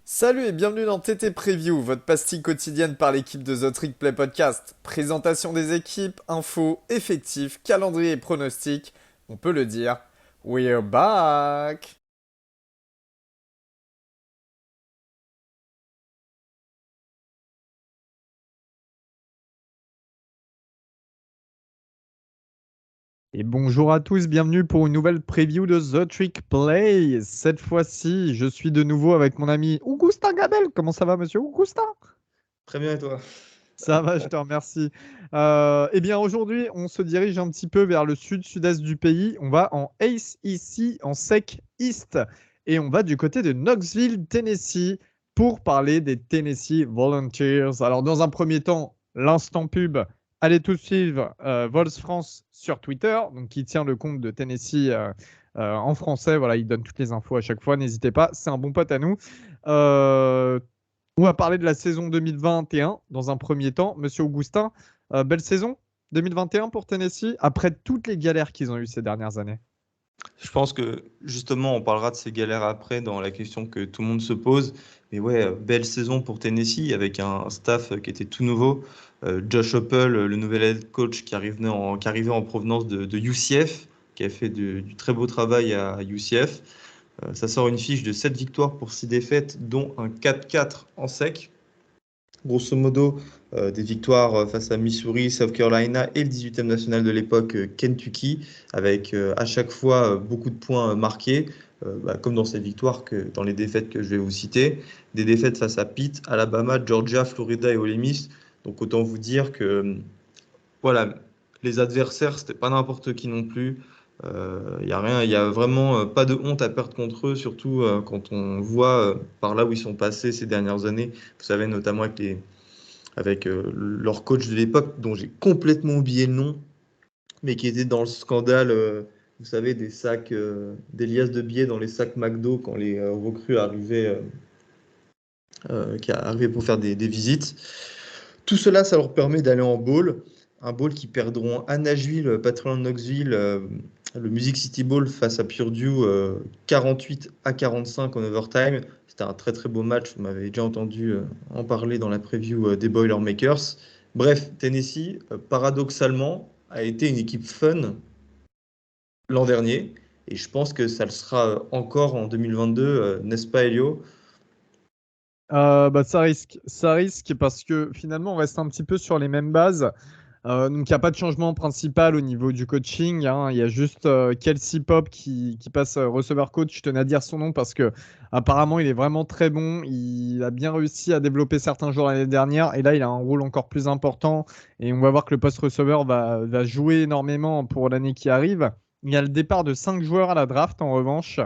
Salut et bienvenue dans TT Preview, votre pastille quotidienne par l'équipe de The Trick Play Podcast. Présentation des équipes, infos, effectifs, calendrier et pronostics. On peut le dire, we're back! Et bonjour à tous, bienvenue pour une nouvelle preview de The Trick Play. Cette fois-ci, je suis de nouveau avec mon ami Augustin Gabel. Comment ça va, monsieur Augustin? Très bien, et toi? Ça va, je te remercie. Eh bien, aujourd'hui, on se dirige un petit peu vers le sud-sud-est du pays. On va en Ace ici, en SEC East. Et on va du côté de Knoxville, Tennessee, pour parler des Tennessee Volunteers. Alors, dans un premier temps, l'instant pub. Allez tous suivre Vols France sur Twitter, donc qui tient le compte de Tennessee en français. Voilà, il donne toutes les infos à chaque fois. N'hésitez pas, c'est un bon pote à nous. Euh, on va parler de la saison 2021 dans un premier temps. Monsieur Augustin, belle saison 2021 pour Tennessee, après toutes les galères qu'ils ont eues ces dernières années. Je pense que justement, on parlera de ces galères après dans la question que tout le monde se pose. Mais ouais, belle saison pour Tennessee avec un staff qui était tout nouveau. Josh Heupel, le nouvel head coach qui arrivait en provenance de UCF, qui a fait du très beau travail à UCF. Ça sort une fiche de 7 victoires pour 6 défaites, dont un 4-4 en sec. Grosso modo, des victoires face à Missouri, South Carolina et le 18e national de l'époque, Kentucky, avec à chaque fois beaucoup de points marqués, comme dans ces victoires que dans les défaites que je vais vous citer. Des défaites face à Pitt, Alabama, Georgia, Florida et Ole Miss. Donc autant vous dire que voilà, les adversaires, c'était pas n'importe qui non plus. Il y a rien, il y a vraiment pas de honte à perdre contre eux, surtout quand on voit par là où ils sont passés ces dernières années. Vous savez, notamment avec leur coach de l'époque, dont j'ai complètement oublié le nom, mais qui était dans le scandale, vous savez, des sacs, des liasses de billets dans les sacs McDo quand les recrues arrivaient, qui arrivaient pour faire des visites. Tout cela, ça leur permet d'aller en bowl. Un bowl qui perdront à Nashville, pas très loin de Knoxville, le Music City Bowl face à Purdue, 48-45 en overtime. C'était un très très beau match. Vous m'avez déjà entendu en parler dans la preview des Boilermakers. Bref, Tennessee, paradoxalement, a été une équipe fun l'an dernier. Et je pense que ça le sera encore en 2022, n'est-ce pas, Elio? Ça risque parce que finalement on reste un petit peu sur les mêmes bases. Donc il n'y a pas de changement principal au niveau du coaching, hein. Il y a juste Kelsey Pop qui passe receveur coach. Je tenais à dire son nom parce que apparemment il est vraiment très bon. Il a bien réussi à développer certains joueurs l'année dernière et là il a un rôle encore plus important. Et on va voir que le poste receveur va jouer énormément pour l'année qui arrive. Il y a le départ de 5 joueurs à la draft en revanche,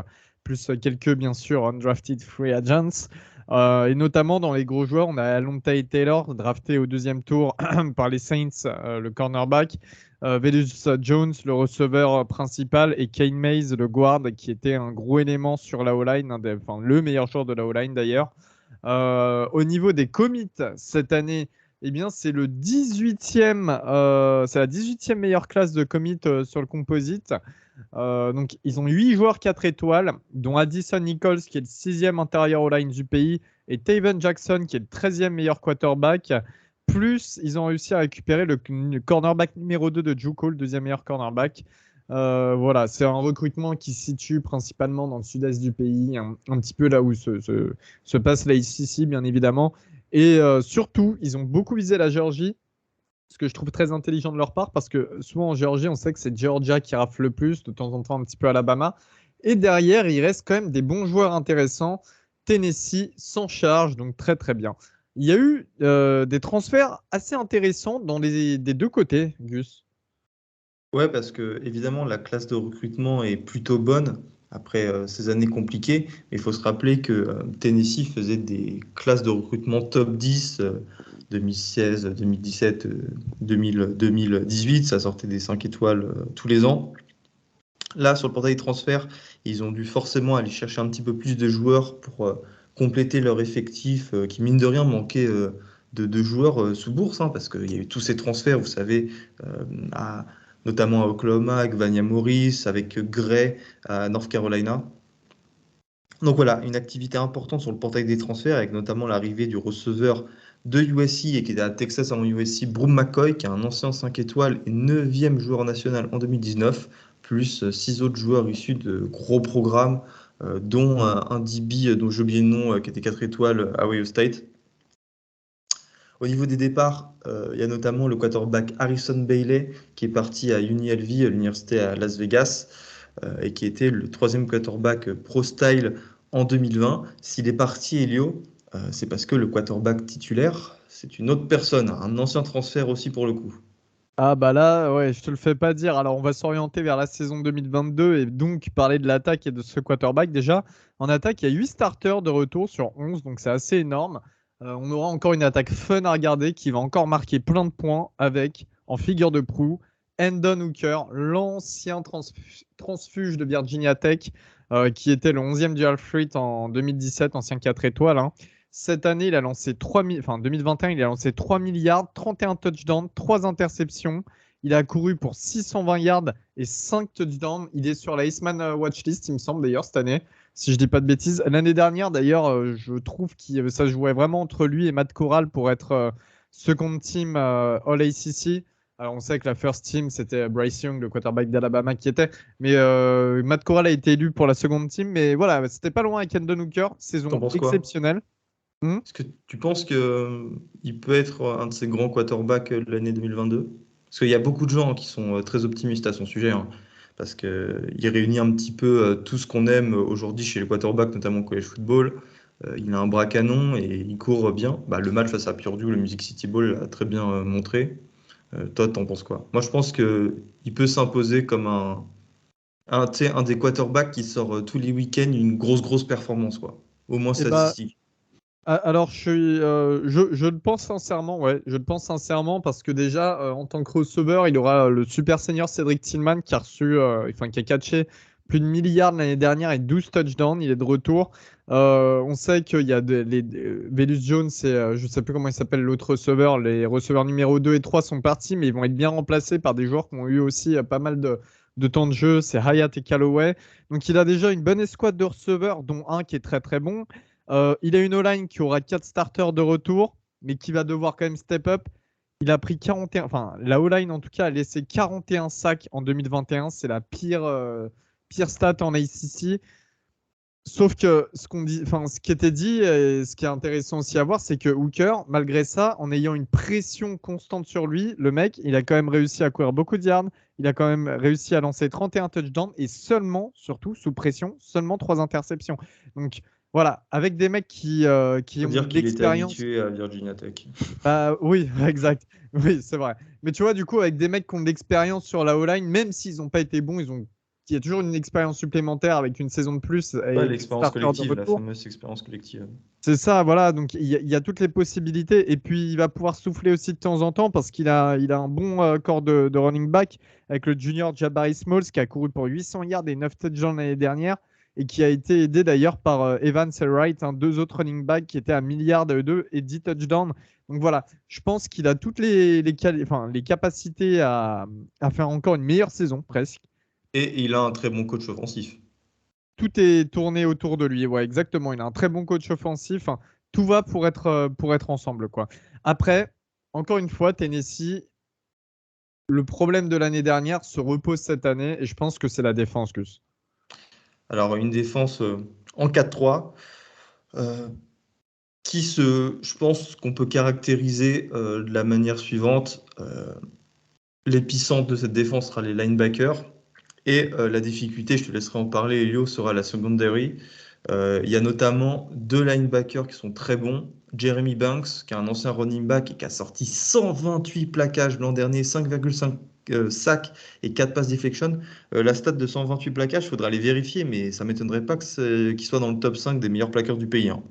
plus quelques bien sûr undrafted free agents. Et notamment dans les gros joueurs, on a Alontae Taylor, drafté au deuxième tour par les Saints, le cornerback. Velus Jones, le receveur principal, et Kane Mays, le guard, qui était un gros élément sur la O-line, enfin le meilleur joueur de la O-line d'ailleurs. Au niveau des commits cette année, eh bien, c'est la 18e meilleure classe de commit sur le composite. Donc, ils ont 8 joueurs 4 étoiles, dont Addison Nichols, qui est le 6e intérieur au line du pays, et Taven Jackson, qui est le 13e meilleur quarterback. Plus, ils ont réussi à récupérer le cornerback numéro 2 de JUCO, le deuxième meilleur cornerback. Voilà, c'est un recrutement qui se situe principalement dans le sud-est du pays, un petit peu là où se passe la ICC, bien évidemment. Et surtout, ils ont beaucoup visé la Géorgie, ce que je trouve très intelligent de leur part, parce que souvent en Géorgie, on sait que c'est Georgia qui rafle le plus, de temps en temps un petit peu Alabama. Et derrière, il reste quand même des bons joueurs intéressants. Tennessee s'en charge, donc très très bien. Il y a eu des transferts assez intéressants des deux côtés, Gus. Ouais, parce que évidemment, la classe de recrutement est plutôt bonne après ces années compliquées. Mais il faut se rappeler que Tennessee faisait des classes de recrutement top 10 2016, 2017, 2000, 2018. Ça sortait des 5 étoiles tous les ans. Là, sur le portail de transfert, ils ont dû forcément aller chercher un petit peu plus de joueurs pour compléter leur effectif qui, mine de rien, manquait de joueurs sous bourse, hein, parce qu'il y a eu tous ces transferts, vous savez, à notamment à Oklahoma, avec Vania Morris, avec Gray à North Carolina. Donc voilà, une activité importante sur le portail des transferts, avec notamment l'arrivée du receveur de USC et qui était à Texas avant USC, Broom McCoy, qui est un ancien 5 étoiles et 9e joueur national en 2019, plus 6 autres joueurs issus de gros programmes, dont un DB dont j'ai oublié le nom, qui était 4 étoiles à Ohio State. Au niveau des départs, il y a notamment le quarterback Harrison Bailey, qui est parti à UNLV, l'université à Las Vegas, et qui était le 3e quarterback pro style en 2020. S'il est parti, Elio, c'est parce que le quarterback titulaire, c'est une autre personne, un ancien transfert aussi pour le coup. Ah bah là, ouais, je te le fais pas dire. Alors on va s'orienter vers la saison 2022 et donc parler de l'attaque et de ce quarterback. Déjà, en attaque, il y a 8 starters de retour sur 11, donc c'est assez énorme. On aura encore une attaque fun à regarder qui va encore marquer plein de points avec, en figure de proue, Hendon Hooker, l'ancien transfuge de Virginia Tech, qui était le 11e du Alfred en 2017, ancien 4 étoiles, hein. Cette année, il a lancé 2021, il a lancé 3 milliards, 31 touchdowns, 3 interceptions. Il a couru pour 620 yards et 5 touchdowns. Il est sur la Iceman Watchlist, il me semble d'ailleurs, cette année, si je dis pas de bêtises. L'année dernière, d'ailleurs, je trouve que ça jouait vraiment entre lui et Matt Corral pour être second team All ACC. Alors, on sait que la first team, c'était Bryce Young, le quarterback d'Alabama qui était. Mais Matt Corral a été élu pour la second team. Mais voilà, c'était pas loin avec Hendon Hooker. T'en Saison penses quoi? exceptionnelle. Est-ce que tu penses qu'il peut être un de ces grands quarterbacks de l'année 2022? Parce qu'il y a beaucoup de gens qui sont très optimistes à son sujet, hein, parce qu'il réunit un petit peu tout ce qu'on aime aujourd'hui chez les quarterbacks, notamment au college football. Il a un bras canon et il court bien. Bah, le match face à Purdue, le Music City Bowl, l'a très bien montré. Toi, t'en penses quoi? Moi, je pense qu'il peut s'imposer comme tu sais, un des quarterbacks qui sort tous les week-ends une grosse performance, quoi. Au moins Et bah, statistique. alors, je le pense sincèrement, ouais. Je le pense sincèrement parce que déjà, en tant que receveur, il aura le super senior Cedric Tillman qui a qui a catché plus de milliards l'année dernière et 12 touchdowns. Il est de retour. On sait qu'il y a Velus Jones et je ne sais plus comment il s'appelle l'autre receveur. Les receveurs numéro 2 et 3 sont partis, mais ils vont être bien remplacés par des joueurs qui ont eu aussi pas mal de temps de jeu. C'est Hyatt et Callaway. Donc, il a déjà une bonne escouade de receveurs, dont un qui est très très bon. Il a une O-line qui aura 4 starters de retour, mais qui va devoir quand même step up. Il a pris 41, enfin, la O-line en tout cas a laissé 41 sacs en 2021. C'est la pire stat en ACC. Sauf que ce qui était dit, et ce qui est intéressant aussi à voir, c'est que Hooker, malgré ça, en ayant une pression constante sur lui, le mec, il a quand même réussi à courir beaucoup de yards. Il a quand même réussi à lancer 31 touchdowns et seulement, surtout sous pression, seulement 3 interceptions. Donc voilà, avec des mecs qui Faut ont de dire qu'il était l'expérience. habitué à Virginia Tech. Bah oui, exact. Oui, c'est vrai. Mais tu vois, du coup, avec des mecs qui ont de l'expérience sur la O-line, même s'ils n'ont pas été bons, il y a toujours une expérience supplémentaire avec une saison de plus Ouais, et des l'expérience starters de collective, la retour. fameuse expérience collective. C'est ça, voilà. Donc il y a toutes les possibilités. Et puis il va pouvoir souffler aussi de temps en temps parce qu'il a un bon corps de running back avec le junior Jabari Smalls qui a couru pour 800 yards et 9 touchdowns l'année dernière et qui a été aidé d'ailleurs par Evans et Wright, hein, deux autres running backs qui étaient à milliard de 2 et 10 touchdowns. Donc voilà, je pense qu'il a toutes les capacités à faire encore une meilleure saison presque. Et il a un très bon coach offensif. Tout est tourné autour de lui. Ouais, exactement. Il a un très bon coach offensif. Enfin, tout va pour être ensemble, quoi. Après, encore une fois, Tennessee, le problème de l'année dernière se repose cette année et je pense que c'est la défense, Gus. Alors, une défense en 4-3 euh, je pense qu'on peut caractériser de la manière suivante. L'épicentre de cette défense sera les linebackers. Et la difficulté, je te laisserai en parler, Elio, sera la secondary. Il y a notamment deux linebackers qui sont très bons. Jeremy Banks, qui est un ancien running back et qui a sorti 128 plaquages l'an dernier, 5,5 sacs et 4 passes deflection. La stat de 128 plaquages, il faudra les vérifier, mais ça ne m'étonnerait pas qu'il soit dans le top 5 des meilleurs plaqueurs du pays, hein.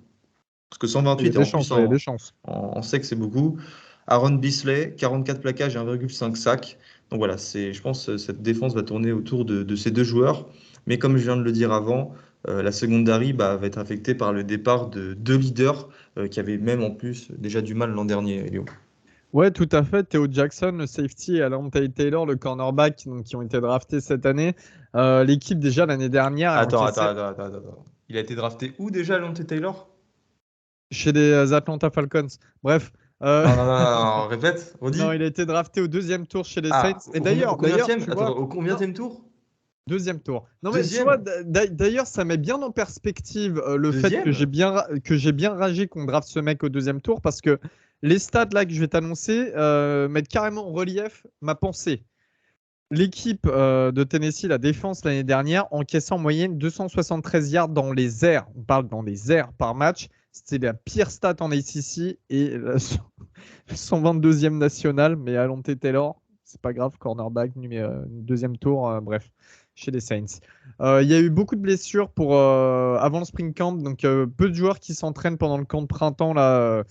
Parce que Il y a 128 et des en plus chances, ouais, il y a des chances. en sec, c'est beaucoup. Aaron Beasley, 44 plaquages et 1,5 sacs. Donc voilà, je pense que cette défense va tourner autour de ces deux joueurs. Mais comme je viens de le dire avant, la secondary va être affectée par le départ de deux leaders qui avaient même en plus déjà du mal l'an dernier, Elio. Ouais, tout à fait. Theo Jackson, le safety, et Alan Taylor, le cornerback, donc, qui ont été draftés cette année. L'équipe, déjà, l'année dernière, a Attends, encaissé. attends, attends, attends, attends. Il a été drafté où déjà, Lante Taylor? Chez les Atlanta Falcons. Bref. Non, non, non, non, non, répète, Non, redis. il a été drafté au deuxième tour chez les Saints. Ah, Et au d'ailleurs, combienième? tu Attends, vois, au non, combienième tour? deuxième tour. Non, mais tu vois, Deuxième? d'ailleurs, ça met bien en perspective le fait que Deuxième? que j'ai bien ragé qu'on draft ce mec au deuxième tour parce que les stats là que je vais t'annoncer mettent carrément en relief ma pensée. L'équipe de Tennessee, la défense l'année dernière, encaissait en moyenne 273 yards dans les airs. On parle dans les airs par match. C'était la pire stat en ACC et la 122e nationale. Mais Alonte Taylor, c'est pas grave, cornerback, deuxième tour, bref, chez les Saints. Il y a eu beaucoup de blessures avant le spring camp, donc peu de joueurs qui s'entraînent pendant le camp de printemps là,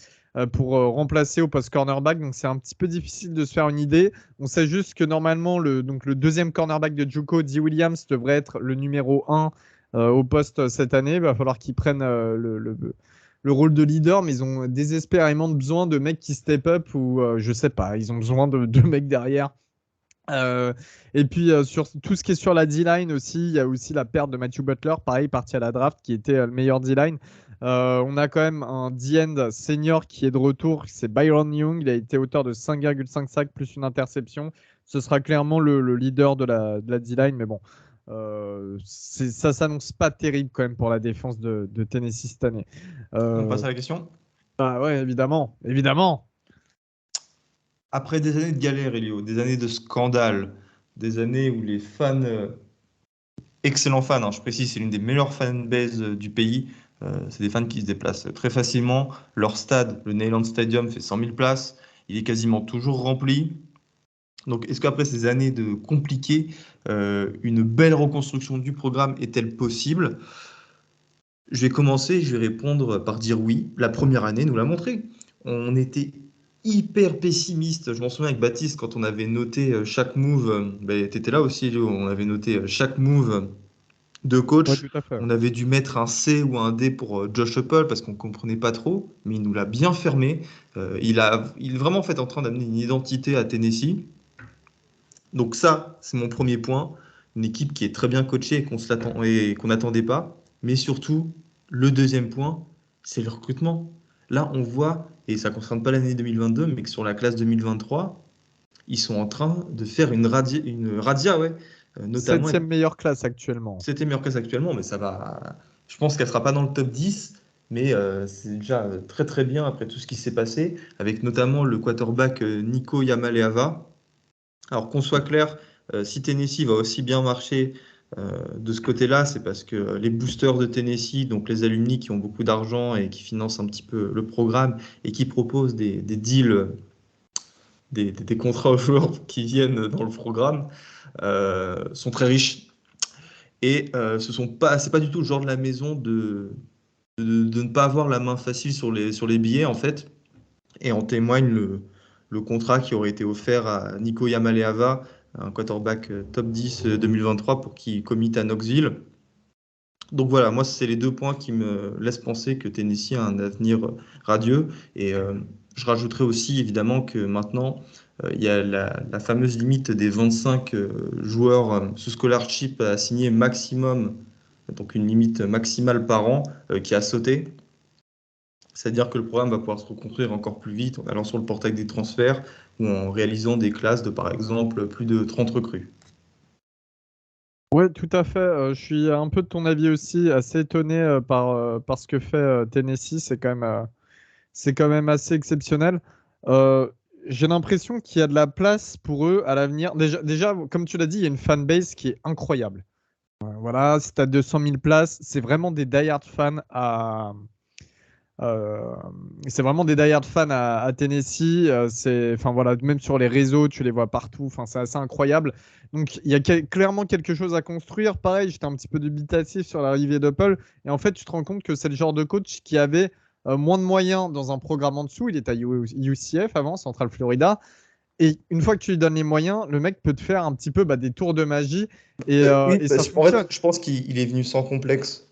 pour remplacer au poste cornerback. Donc c'est un petit peu difficile de se faire une idée. On sait juste que normalement, le deuxième cornerback de JUCO, D. Williams, devrait être le numéro 1 au poste cette année. Il va falloir qu'il prenne le rôle de leader, mais ils ont désespérément besoin de mecs qui step up ou je sais pas, ils ont besoin de mecs derrière. Et puis sur tout ce qui est sur la D-line aussi, il y a aussi la perte de Matthew Butler, pareil, parti à la draft, qui était le meilleur D-line. On a quand même un D-end senior qui est de retour, c'est Byron Young. Il a été auteur de 5,5 sacs plus une interception. Ce sera clairement le leader de la D-line, mais bon, ça s'annonce pas terrible quand même pour la défense de Tennessee cette année. On passe à la question. Bah ouais, évidemment, évidemment. Après des années de galère, Elio, des années de scandale, des années où les fans, excellents fans, hein, je précise, c'est l'une des meilleures fanbases du pays. C'est des fans qui se déplacent très facilement. Leur stade, le Neyland Stadium, fait 100 000 places. Il est quasiment toujours rempli. Donc, est-ce qu'après ces années de compliquées, une belle reconstruction du programme est-elle possible? Je vais commencer, je vais répondre par dire oui. La première année nous l'a montré. On était hyper pessimiste. Je m'en souviens avec Baptiste quand on avait noté chaque move. Tu étais là aussi, Léo. On avait noté chaque move de Ouais, coach. tout à fait. On avait dû mettre un C ou un D pour Josh Heupel parce qu'on ne comprenait pas trop, mais il nous l'a bien fermé. Il est vraiment fait en train d'amener une identité à Tennessee. Donc ça, c'est mon premier point. Une équipe qui est très bien coachée et qu'on n'attendait pas. Mais surtout, le deuxième point, c'est le recrutement. Là, on voit, et ça ne concerne pas l'année 2022, mais que sur la classe 2023, ils sont en train de faire une radia, ouais, notamment Septième meilleure classe actuellement. c'était meilleure classe actuellement, mais ça va. Je pense qu'elle ne sera pas dans le top 10, mais c'est déjà très très bien après tout ce qui s'est passé, avec notamment le quarterback Nico Yamaleava. Alors qu'on soit clair, si Tennessee va aussi bien marcher de ce côté-là, c'est parce que les boosters de Tennessee, donc les alumni qui ont beaucoup d'argent et qui financent un petit peu le programme et qui proposent des deals, des contrats aux joueurs qui viennent dans le programme, sont très riches. Et c'est pas du tout le genre de la maison de ne pas avoir la main facile sur les billets, en fait. Et en témoigne le contrat qui aurait été offert à Nico Yamaleava, un quarterback top 10 2023 pour qu'il commit à Knoxville. Donc voilà, moi, c'est les deux points qui me laissent penser que Tennessee a un avenir radieux. Et je rajouterai aussi, évidemment, que maintenant, il y a la fameuse limite des 25 joueurs sous scholarship à signer maximum, donc une limite maximale par an, qui a sauté. C'est-à-dire que le programme va pouvoir se reconstruire encore plus vite en allant sur le portail des transferts ou en réalisant des classes de, par exemple, plus de 30 recrues. Ouais, tout à fait. Je suis un peu de ton avis aussi, assez étonné par ce que fait Tennessee. C'est quand même assez exceptionnel. Euh, j'ai l'impression qu'il y a de la place pour eux à l'avenir. Déjà, comme tu l'as dit, il y a une fanbase qui est incroyable. Voilà, si tu as 200 000 places, c'est vraiment des die-hard fans euh, c'est vraiment des die-hard fans à Tennessee. Enfin voilà, même sur les réseaux, tu les vois partout. Enfin, c'est assez incroyable. Donc il y a clairement quelque chose à construire. Pareil, j'étais un petit peu dubitatif sur l'arrivée d'Apple. Et en fait, tu te rends compte que c'est le genre de coach qui avait moins de moyens dans un programme en dessous. Il était à UCF avant, Central Florida. Et une fois que tu lui donnes les moyens, le mec peut te faire un petit peu des tours de magie. Oui, Et ça parce qu'en fait, fonctionne. je pense qu'il est venu sans complexe.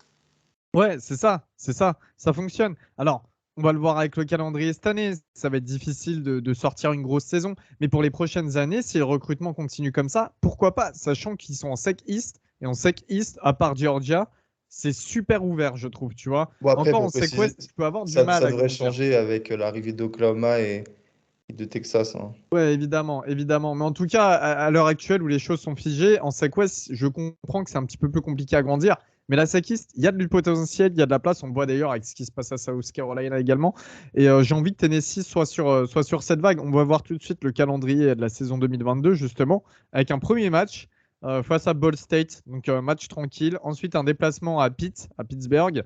Ouais, ça fonctionne. Alors, on va le voir avec le calendrier cette année. Ça va être difficile de sortir une grosse saison. Mais pour les prochaines années, si le recrutement continue comme ça, pourquoi pas? Sachant qu'ils sont en SEC East. Et en SEC East, à part Georgia, c'est super ouvert, je trouve, tu vois. Bon, après, Encore en pour préciser, SeaQuest, tu peux avoir du ça mal à devrait grandir. changer avec l'arrivée d'Oklahoma et de Texas, hein. Ouais, évidemment, évidemment. Mais en tout cas, à l'heure actuelle où les choses sont figées, en SeaQuest, je comprends que c'est un petit peu plus compliqué à grandir. Mais la SeaQuest, il y a du potentiel, il y a de la place. On le voit d'ailleurs avec ce qui se passe à South Carolina également. Et j'ai envie que Tennessee soit sur cette vague. On va voir tout de suite le calendrier de la saison 2022, justement, avec un premier match face à Ball State. Donc, match tranquille. Ensuite, un déplacement à Pittsburgh,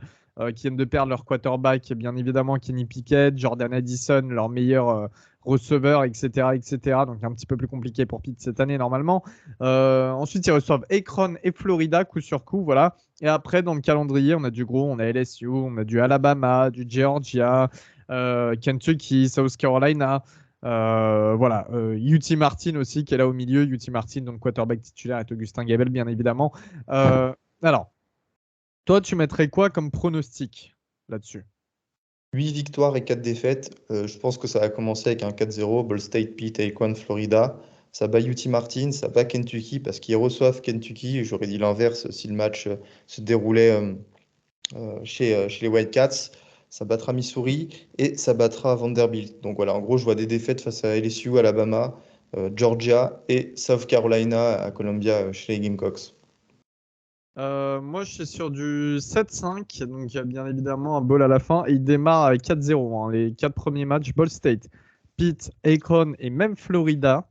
qui viennent de perdre leur quarterback, bien évidemment, Kenny Pickett, Jordan Addison, leur meilleur receveur, etc., etc. Donc un petit peu plus compliqué pour Pitt cette année normalement. Ensuite, ils reçoivent Akron et Florida coup sur coup, voilà. Et après, dans le calendrier, on a du gros, on a LSU, on a du Alabama, du Georgia, Kentucky, South Carolina. Voilà, UT Martin aussi qui est là au milieu. UT Martin, donc quarterback titulaire, est Augustin Gabel, bien évidemment. Alors, toi, tu mettrais quoi comme pronostic là-dessus? 8 victoires et 4 défaites. Je pense que ça va commencer avec un 4-0. Ball State, Pitt, Akron, Florida. Ça bat UT Martin, ça bat Kentucky parce qu'ils reçoivent Kentucky. J'aurais dit l'inverse si le match se déroulait chez les Wildcats. Ça battra Missouri et ça battra Vanderbilt. Donc voilà, en gros, je vois des défaites face à LSU, Alabama, Georgia et South Carolina à Columbia chez les Gamecocks. Moi, je suis sur du 7-5, donc il y a bien évidemment un ball à la fin. Et il démarre avec 4-0, hein. Les 4 premiers matchs, Ball State, Pitt, Akron et même Florida.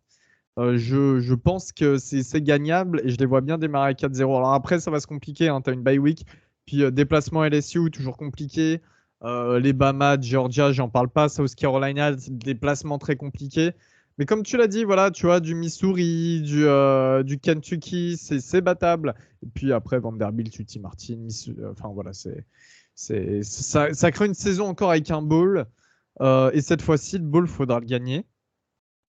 Je pense que c'est gagnable et je les vois bien démarrer avec 4-0. Alors après, ça va se compliquer, hein. Tu as une bye week, puis déplacement LSU, toujours compliqué. Les Bama, Georgia, j'en parle pas. South Carolina, déplacement très compliqué. Mais comme tu l'as dit, voilà, tu as du Missouri, du Kentucky, c'est battable. Et puis après, Vanderbilt, UT Martin, enfin voilà, ça crée une saison encore avec un bowl. Et cette fois-ci, le bowl, il faudra le gagner,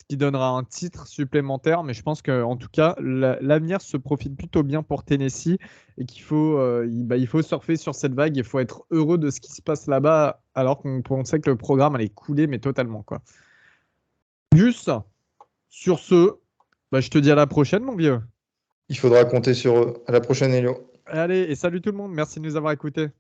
ce qui donnera un titre supplémentaire. Mais je pense qu'en tout cas, l'avenir se profile plutôt bien pour Tennessee et il faut surfer sur cette vague. Il faut être heureux de ce qui se passe là-bas, alors qu'on sait que le programme allait couler, mais totalement, quoi. Juste, sur ce, bah, je te dis à la prochaine, mon vieux. Il faudra compter sur eux. À la prochaine, Elio. Allez, et salut tout le monde. Merci de nous avoir écoutés.